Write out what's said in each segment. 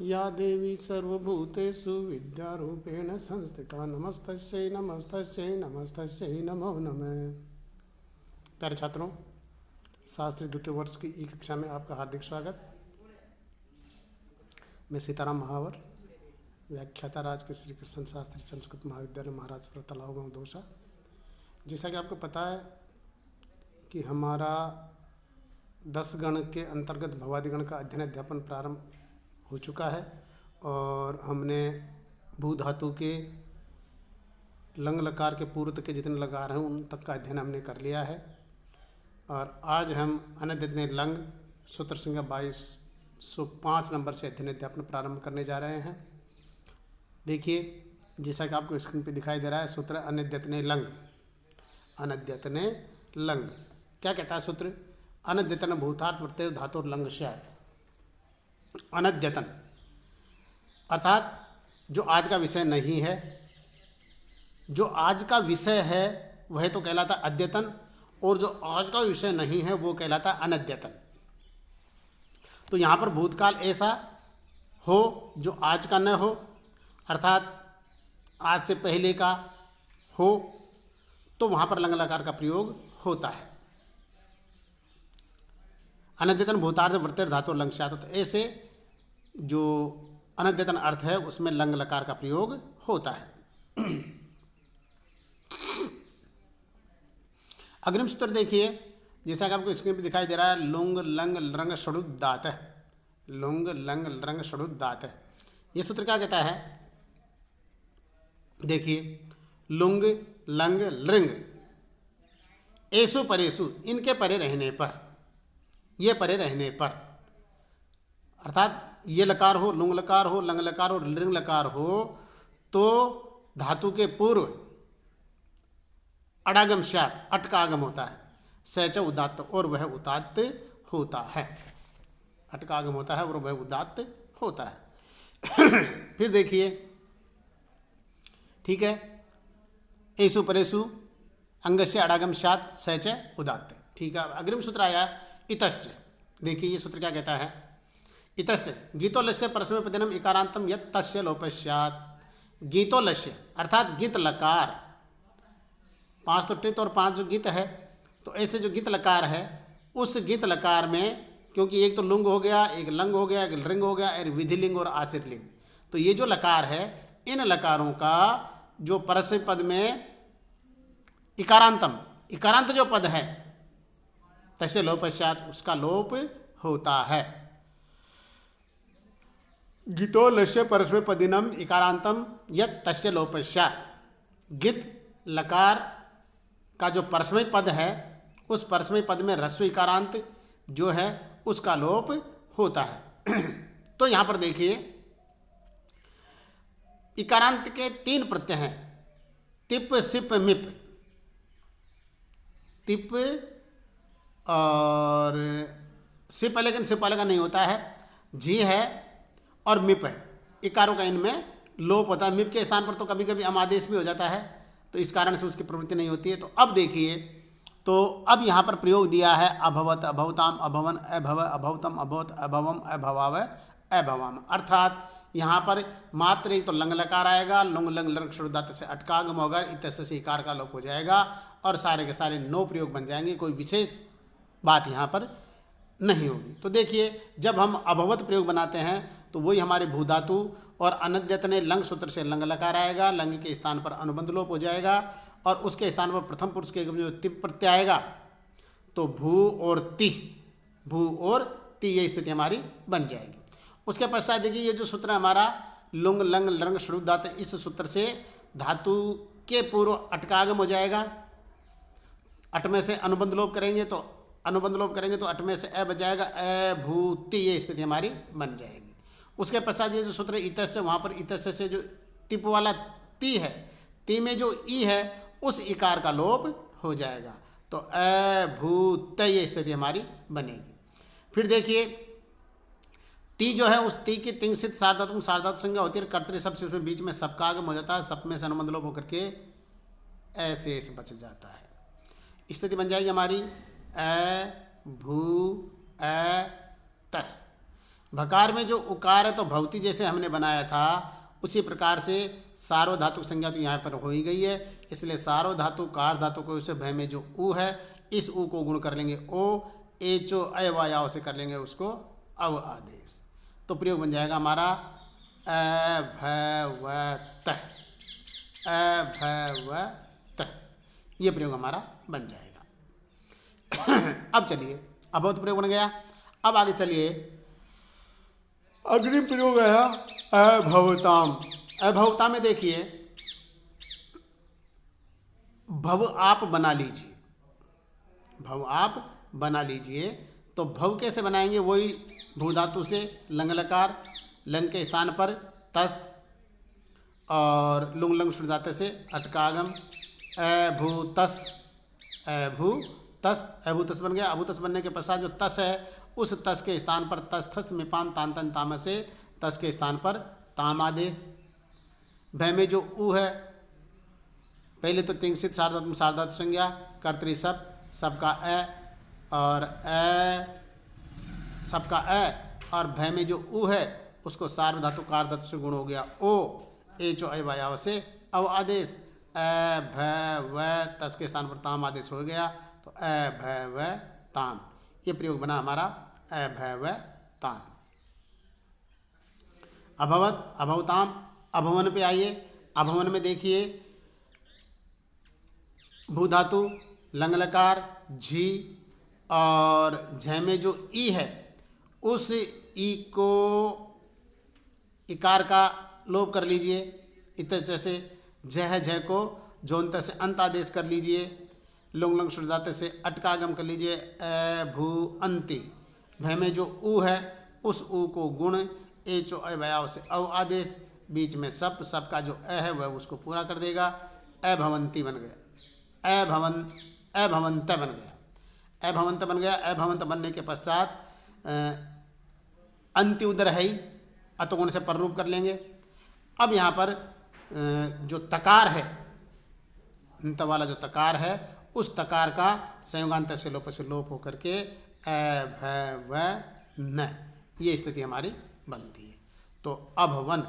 या देवी सर्वभूतेषु विद्यारूपेण संस्थिता नमस्तस्यै नमस्तस्यै नमस्तस्यै नमो नमः। प्यारे छात्रों, शास्त्री द्वितीय वर्ष की ई कक्षा में आपका हार्दिक स्वागत। मैं सीताराम महावर, व्याख्याता राजकीय श्री कृष्ण शास्त्री संस्कृत महाविद्यालय महाराजपुर तालाब गाँव दौसा। जैसा कि आपको पता है कि हमारा 10 गण के अंतर्गत भवादि गण का अध्ययन अध्यापन प्रारंभ हो चुका है और हमने भू धातु के लंग लकार के पूर्व तक के जितने लकार हैं उन तक का अध्ययन हमने कर लिया है। और आज हम अनद्यतनीय लंग सूत्र संख्या 2205 नंबर से अध्ययन अध्यापन प्रारंभ करने जा रहे हैं। देखिए, जैसा कि आपको स्क्रीन पे दिखाई दे रहा है, सूत्र अनद्यतनीय लंग। अनद्यतनीय लंग क्या कहता है सूत्र? अनद्यतन भूतार्थ प्रत्यय धातु लंग स्यात्। अनद्यतन अर्थात जो आज का विषय नहीं है, जो आज का विषय है वह तो कहलाता अद्यतन, और जो आज का विषय नहीं है वो कहलाता अनद्यतन। तो यहाँ पर भूतकाल ऐसा हो जो आज का न हो, अर्थात आज से पहले का हो, तो वहाँ पर लंग लकार का प्रयोग होता है। अनद्यतन भूतार्थ वृत्तिर धातु लंग स्यात्। तो ऐसे जो अनद्यतन अर्थ है उसमें लंग लकार का प्रयोग होता है। अग्रिम सूत्र देखिए, जैसा कि आपको स्क्रीन पर दिखाई दे रहा है, लुंग लंग लृंग षडुदात। लुंग लंग लृंग षडुदात, ये सूत्र क्या कहता है? देखिए, लुंग लंग लृंग एसु परेसु, इनके परे रहने पर, ये परे रहने पर, अर्थात ये लकार हो, लुंग लकार हो, लंग लकार हो, लृंग लकार हो, तो धातु के पूर्व अडागम स्यात्, अट का आगम होता है। सच उदात्त, और वह उदात्त होता है। अट का आगम होता है और वह उदात्त होता है। फिर देखिए, ठीक है, एसु परेसु अंगस्य अडागम स्यात् सच उदात्त। ठीक है, अग्रिम सूत्र आया इतश्च। देखिए, ये सूत्र क्या कहता है? इतस्य गीतोलस्य परस्मैपदिनम इकारांतम यत् तस्य लोपस्यात्। गीतोलस्य अर्थात गीत लकार, 5 तो टित और 5 जो गीत है, तो ऐसे जो गीत लकार है उस गीत लकार में, क्योंकि एक तो लुंग हो गया, एक लंग हो गया, एक लृंग हो गया, एक विधिलिंग और आश्रितलिंग, तो ये जो लकार है इन लकारों का जो परस्मै पद में इकारांतम, इकारांत जो पद है, तस्य लोपस्यात्, उसका लोप होता है। गीतो लस्य परस्मैपदिनम इकारांतम यत् तस्य लोपस्यात्। गित लकार का जो परस्मै पद है उस परस्मै पद में ह्रस्व इकारांत जो है उसका लोप होता है। तो यहाँ पर देखिए, इकारांत के 3 प्रत्यय हैं, तिप सिप मिप। तिप और सिप है, लेकिन सिप अलग नहीं होता है, जी है और मिप है। इकारों का इनमें लोप होता है। मिप के स्थान पर तो कभी कभी अमादेश भी हो जाता है, तो इस कारण से उसकी प्रवृत्ति नहीं होती है। तो अब देखिए, तो अब यहाँ पर प्रयोग दिया है अभवत, अभवताम, अभवन, अभव, अभवतम, अभवत, अभवम, अभवाव, अभवाम। अर्थात यहाँ पर मात्र एक तो लंग लकार आएगा, लुंग लंग लृंग षडुदात से अटकागम होगा, इतस्य से इकार का लोप हो जाएगा और सारे के सारे 9 प्रयोग बन जाएंगे। कोई विशेष बात यहाँ पर नहीं होगी। तो देखिए, जब हम अभवत प्रयोग बनाते हैं तो वही हमारे भूधातु और अनद्यतने लंग सूत्र से लंग लकार आएगा, लंग के स्थान पर अनुबंध लोप हो जाएगा और उसके स्थान पर प्रथम पुरुष के जो तिप प्रत्यय आएगा तो भू और ति, भू और ति, ये स्थिति हमारी बन जाएगी। उसके पश्चात देखिए, ये जो सूत्र हमारा लुंग लंग लृंग षडुदात, इस सूत्र से धातु के पूर्व अटकागम हो जाएगा। अट में से अनुबंध लोप करेंगे तो अट में से अ बजाएगा, अ भू ति, ये स्थिति हमारी बन जाएगी। उसके पश्चात ये जो सूत्र इतस्य, वहाँ पर इतस्य से जो तिप वाला ति है, ति में जो ई है उस इकार का लोप हो जाएगा, तो अ भू त, ये स्थिति हमारी बनेगी। फिर देखिए, ती जो है उस ती की तिंग सिद्ध सार्वधातु सार्वधातु संज्ञा होती है, कर्तृ शब्द से उसमें बीच में सप का आगम हो जाता है, सप में से अनुबंध लोप होकर के ऐसे बच जाता है। स्थिति बन जाएगी हमारी अ भू अ त। भकार में जो उकार है तो भवती जैसे हमने बनाया था उसी प्रकार से सार्वधातुक संज्ञा तो यहाँ पर हो ही गई है, इसलिए सार्वधातु कार धातु को उसे भय में जो उ है इस उ को गुण कर लेंगे ओ, एचो अवायाव से कर लेंगे उसको अव आदेश। तो प्रयोग बन जाएगा हमारा अभवत, अभवत, ये प्रयोग हमारा बन जाएगा। अब चलिए अभवत प्रयोग बन गया। अब आगे चलिए अग्रिम प्रयोग है अभवताम। अभवता में देखिए भव आप बना लीजिए, भव आप बना लीजिए। तो भव कैसे बनाएंगे, वही भू धातु से लंग लकार, लंग के स्थान पर तस और लुंग लंग शुरू धातु से अटकागम अभूतस, अभूतस, अभूतस बन गया। अभूतस बनने के पश्चात जो तस है उस तस के स्थान पर तस थस में पाम तान तन ताम से तस के स्थान पर ताम आदेश। भय में जो उ है पहले तो तिंगसित सार्वधातु सार्वधातु संज्ञा कर्तरी सब, सबका अ और सबका अ और भय में जो उ है उसको सार्वधातु कारधातु से गुण हो गया ओ, एचो अवायाव से अव आदेश। अ भ व तस के स्थान पर ताम आदेश हो गया तो अ भ व ताम, ये प्रयोग बना हमारा अ भ व ताम। अभवत, अभवताम। अभवन पे आइए। अभवन में देखिए भू धातु लंग लकार झी और झ में जो ई है उस ई को इकार का लोप कर लीजिए, इत जैसे झ झ को जोनत से अंत आदेश कर लीजिए, लुंग लंग शुरुदाते से अटकागम कर लीजिए अ भू अंति। भय में जो उ है उस उ को गुण एचो अवायाव से अव आदेश, बीच में सप, सप का जो अ है वह उसको पूरा कर देगा। अभवंती बन गया, अभवंत बन गया, अभवंत बन गया। अभवंत बनने के पश्चात अंति उदर है ही अतोगुण से पररूप कर लेंगे। अब यहाँ पर जो तकार है, अंत वाला जो तकार है उस तकार का संयोगांत से लोप होकर के अ भ व न, ये स्थिति हमारी बनती है। तो अभवन,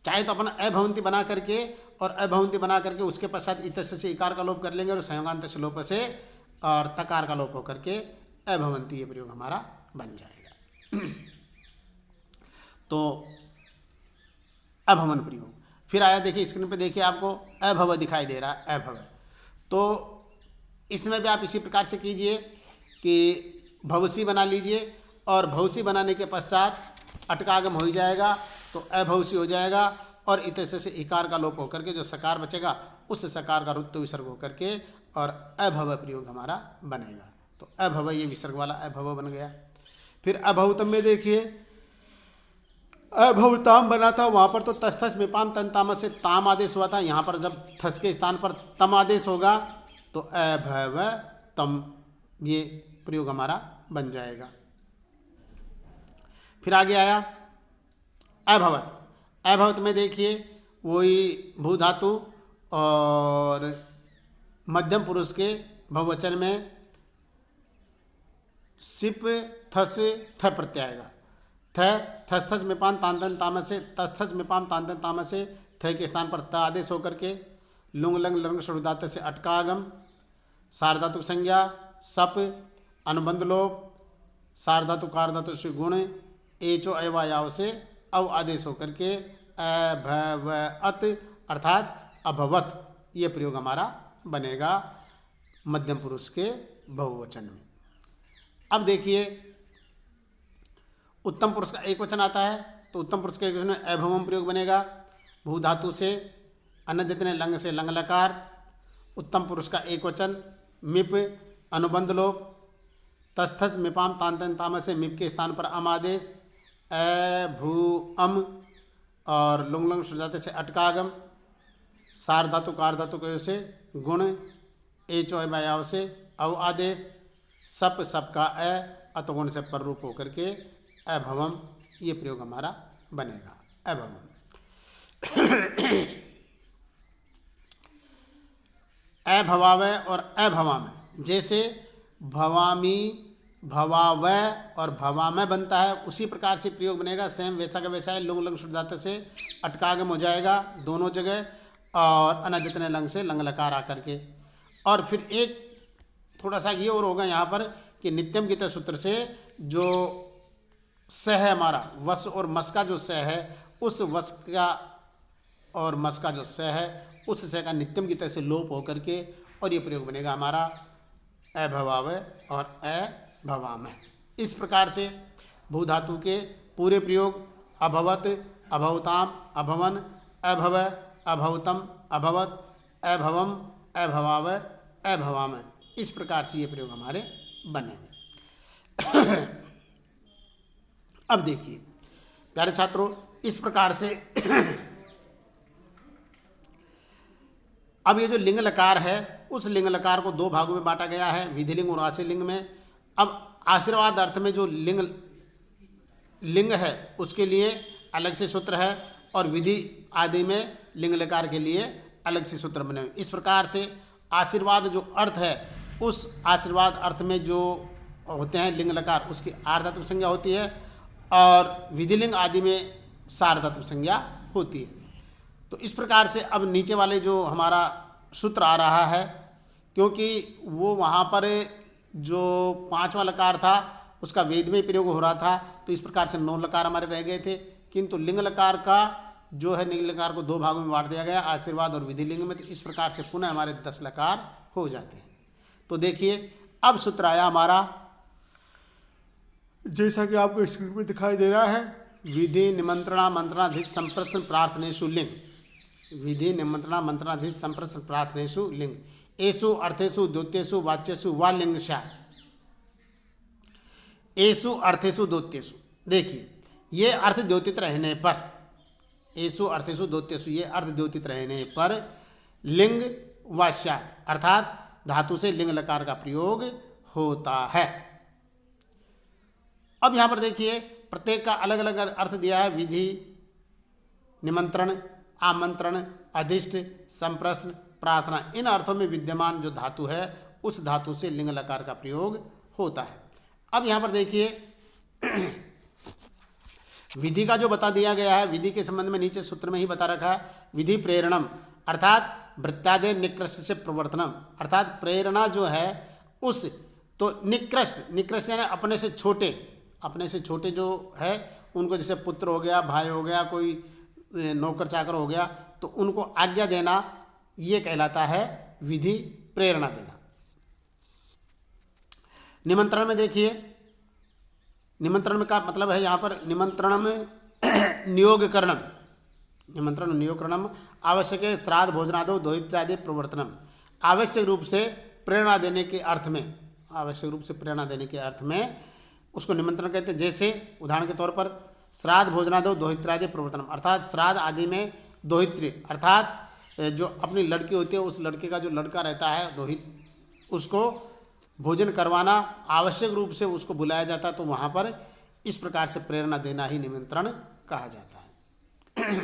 चाहे तो अपन अभवंती बना करके और अभवंती बना करके उसके पश्चात इतस्य से इकार का लोप कर लेंगे और संयोगांत से लोप से और तकार का लोप होकर के अभवंती, ये प्रयोग हमारा बन जाएगा। तो अभवन प्रयोग फिर आया, देखिए स्क्रीन पे देखिए आपको अभव दिखाई दे रहा है, अभव। तो इसमें भी आप इसी प्रकार से कीजिए कि भवसी बना लीजिए और भवसी बनाने के पश्चात अटकागम हो ही जाएगा तो अभवसी हो जाएगा और इतस्य से इकार का लोप होकर के जो सकार बचेगा उस सकार का रुत्व विसर्ग होकर के और अभव प्रयोग हमारा बनेगा। तो अभव, ये विसर्ग वाला अभव बन गया। फिर अभवतम में देखिए अभवताम बना था, वहाँ पर तो तस थस विपाम तन ताम से ताम आदेश हुआ था। यहाँ पर जब थस के स्थान पर तम आदेश होगा तो अभव तम, ये प्रयोग हमारा बन जाएगा। फिर आगे आया अभवत। अभवत में देखिए वही भू धातु और मध्यम पुरुष के बहुवचन में सिप थस थ प्रत्यय आएगा। थ थस थस में पान तांतन ताम से तस थस में पाम तांतन ताम से थ के स्थान पर त आदेश होकर के लुंग लंग लंग शुरुदात से अटकागम, सार्वधातुक संज्ञा सप, अनुबंध लोप, सार्वधातु कारधातु से गुण एचो अवायाव से अव आदेश होकर के अभवत अर्थात अभवत, ये प्रयोग हमारा बनेगा मध्यम पुरुष के बहुवचन में। अब देखिए उत्तम पुरुष का एक वचन आता है तो उत्तम पुरुष के एक वचन में अभवम प्रयोग बनेगा। भू धातु से अनदितने लंग से लंग लकार, उत्तम पुरुष का एक वचन मिप, अनुबंध लोप, तस्थस मिपाम तांतन ताम से मिप के स्थान पर अम आदेश, भू अम और लुंग लंग सुजाते से अटकागम, सार्वधातु कारधातु के से गुण एचो अवायाव से अव आदेश, सप सप का अतगुण से पर रूप होकर के अभवम, ये प्रयोग हमारा बनेगा अभवम। अभवावय और अभवामय, जैसे भवामी भवावय और भवामय बनता है, उसी प्रकार से प्रयोग बनेगा। सेम वैसा का वैसा है। लुंग लंग शुद्धात से अटकागम हो जाएगा दोनों जगह, और अनद्यतन लंग से लंग लकार आकर के। और फिर एक थोड़ा सा ये और होगा यहाँ पर कि नित्यम गीत सूत्र से जो स है हमारा, वस और मस का जो स है, उस वस का और मस का जो स है, उस स का नित्यम गीत से लोप होकर के, और ये प्रयोग बनेगा हमारा अभवावय और अभवामय। इस प्रकार से भू धातु के पूरे प्रयोग अभवत, अभवताम, अभवन, अभवय, अभवतम, अभवत, अभवम, अभवावय, अभवामय, इस प्रकार से ये प्रयोग हमारे बनेंगे। अब देखिए प्यारे छात्रों, इस प्रकार से अब ये जो लिंग लकार है, उस लिंग लकार को दो भागों में बांटा गया है, विधि लिंग और आशीर्वाद लिंग में। अब आशीर्वाद अर्थ में जो लिंग है उसके लिए अलग से सूत्र है, और विधि आदि में लिंग लकार के लिए अलग से सूत्र बने हुए। इस प्रकार से आशीर्वाद जो अर्थ है, उस आशीर्वाद अर्थ में जो होते हैं लिंग लकार, उसकी आर्धात्मक संज्ञा होती है, और विधिलिंग आदि में सार्वधातुक संज्ञा होती है। तो इस प्रकार से अब नीचे वाले जो हमारा सूत्र आ रहा है, क्योंकि वो वहाँ पर जो पांचवा लकार था उसका वेद में प्रयोग हो रहा था, तो इस प्रकार से 9 लकार हमारे रह गए थे। किंतु लिंग लकार का जो है, लिंग लकार को 2 भागों में बांट दिया गया, आशीर्वाद और विधि लिंग में। तो इस प्रकार से पुनः हमारे 10 लकार हो जाते हैं। तो देखिए अब सूत्र आया हमारा, जैसा कि आपको स्क्रीन पर दिखाई दे रहा है, विधि निमंत्रणा मंत्रणाधीश संप्रश्न प्रार्थनेषु लिंग। विधि निमंत्रणा मंत्रणाधीश संप्रश्न प्रार्थनेषु लिंग। एषु अर्थेषु द्योत्येषु वाच्येषु वा लिंग स्यात्। एषु अर्थेषु द्योत्येषु, देखिए ये अर्थ द्योतित रहने पर, एषु अर्थेषु द्योत्येषु, ये अर्थ द्योतित रहने पर लिंग वा स्यात्, अर्थात धातु से लिंग लकार का प्रयोग होता है। अब यहाँ पर देखिए प्रत्येक का अलग अलग अर्थ दिया है। विधि, निमंत्रण, आमंत्रण, अधिष्ठ, संप्रश्न, प्रार्थना, इन अर्थों में विद्यमान जो धातु है, उस धातु से लिंग लकार का प्रयोग होता है। अब यहाँ पर देखिए विधि का जो बता दिया गया है, विधि के संबंध में नीचे सूत्र में ही बता रखा है। विधि प्रेरणम, अर्थात वृत्तादे निकृष्ट से प्रवर्तनम, अर्थात प्रेरणा जो है उस, तो निकृष्ट यानी अपने से छोटे, अपने से छोटे जो है उनको, जैसे पुत्र हो गया, भाई हो गया, कोई नौकर चाकर हो गया, तो उनको आज्ञा देना, ये कहलाता है विधि प्रेरणा देना। निमंत्रण में देखिए, निमंत्रण में का मतलब है यहाँ पर निमंत्रण में नियोग करणम, निमंत्रण नियोग करणम आवश्यक श्राद्ध भोजनादो दोहित्रादि प्रवर्तनम, आवश्यक रूप से प्रेरणा देने के अर्थ में, आवश्यक रूप से प्रेरणा देने के अर्थ में उसको निमंत्रण कहते हैं। जैसे उदाहरण के तौर पर श्राद्ध भोजनादो दोहित्रादि प्रवर्तनम, अर्थात श्राद्ध आदि में दोहित्री, अर्थात जो अपनी लड़की होती है, उस लड़के का जो लड़का रहता है दोहित, उसको भोजन करवाना, आवश्यक रूप से उसको बुलाया जाता है, तो वहाँ पर इस प्रकार से प्रेरणा देना ही निमंत्रण कहा जाता है।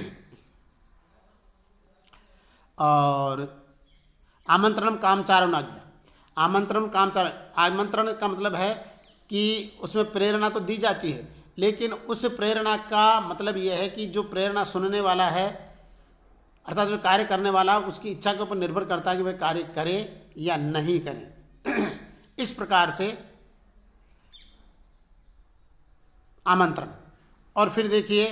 और आमंत्रण कामचारणाज्ञा, आमंत्रण कामचार, आमंत्रण का मतलब है कि उसमें प्रेरणा तो दी जाती है, लेकिन उस प्रेरणा का मतलब यह है कि जो प्रेरणा सुनने वाला है, अर्थात जो कार्य करने वाला, उसकी इच्छा के ऊपर निर्भर करता है कि वह कार्य करे या नहीं करे। इस प्रकार से आमंत्रण। और फिर देखिए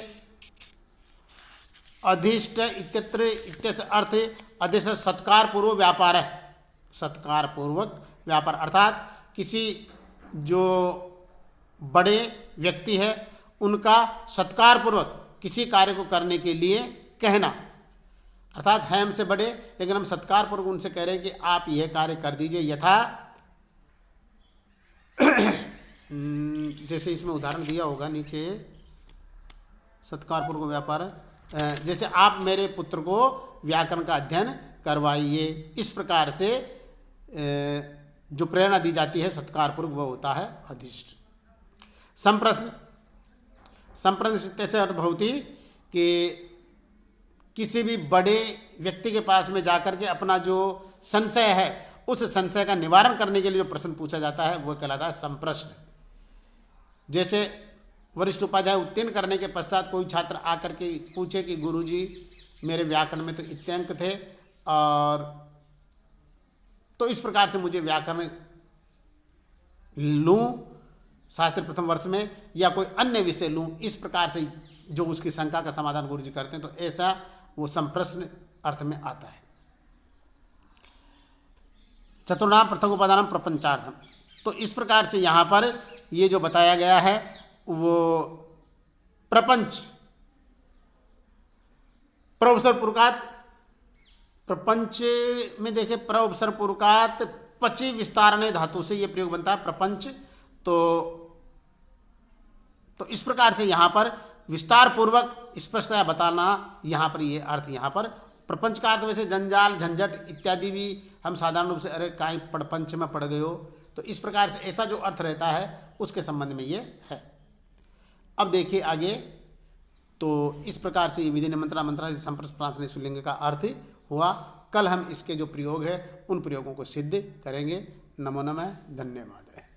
अधिष्ठ इत्यत्र इत्यस्य अर्थ अधिष्ठ सत्कार पूर्वक व्यापार है, सत्कार पूर्वक व्यापार, अर्थात किसी जो बड़े व्यक्ति है उनका सत्कार पूर्वक किसी कार्य को करने के लिए कहना, अर्थात है हमसे बड़े लेकिन हम सत्कार पूर्वक उनसे कह रहे हैं कि आप यह कार्य कर दीजिए, यथा जैसे इसमें उदाहरण दिया होगा नीचे, सत्कार पूर्वक व्यापार, जैसे आप मेरे पुत्र को व्याकरण का अध्ययन करवाइए, इस प्रकार से जो प्रेरणा दी जाती है सत्कार पूर्वक, वह होता है अधिष्ठ। संप्रश्न, संप्रश्न से अर्थ भवती कि किसी भी बड़े व्यक्ति के पास में जाकर के अपना जो संशय है, उस संशय का निवारण करने के लिए जो प्रश्न पूछा जाता है वह कहलाता है संप्रश्न। जैसे वरिष्ठ उपाध्याय उत्तीर्ण करने के पश्चात कोई छात्र आकर के पूछे कि गुरुजी मेरे व्याकरण में तो इतने अंक थे, और तो इस प्रकार से मुझे व्याकरण लूँ शास्त्री प्रथम वर्ष में या कोई अन्य विषय लूँ, इस प्रकार से जो उसकी शंका का समाधान गुरुजी करते हैं, तो ऐसा वो संप्रश्न अर्थ में आता है। चतुर्णाम पृथक उपादानम प्रपंचार्थम, तो इस प्रकार से यहाँ पर ये जो बताया गया है वो प्रपंच प्रउपसर्ग पूर्वकात, प्रपंच में देखे प्रउपसर्ग पूर्वकात पची विस्तारणे धातु से ये प्रयोग बनता है प्रपंच। तो इस प्रकार से यहाँ पर विस्तार पूर्वक स्पष्टतया बताना, यहाँ पर ये अर्थ, यहाँ पर प्रपंच का अर्थ वैसे जंजाल झंझट इत्यादि भी हम साधारण रूप से अरे काई प्रपंच में पड़ गए हो, तो इस प्रकार से ऐसा जो अर्थ रहता है उसके संबंध में ये है। अब देखिए आगे, तो इस प्रकार से ये विधि निमंत्रण मंत्रा संप्रश्न प्रार्थना सुलिंग का अर्थ हुआ। कल हम इसके जो प्रयोग है उन प्रयोगों को सिद्ध करेंगे। नमो नमः, धन्यवाद है।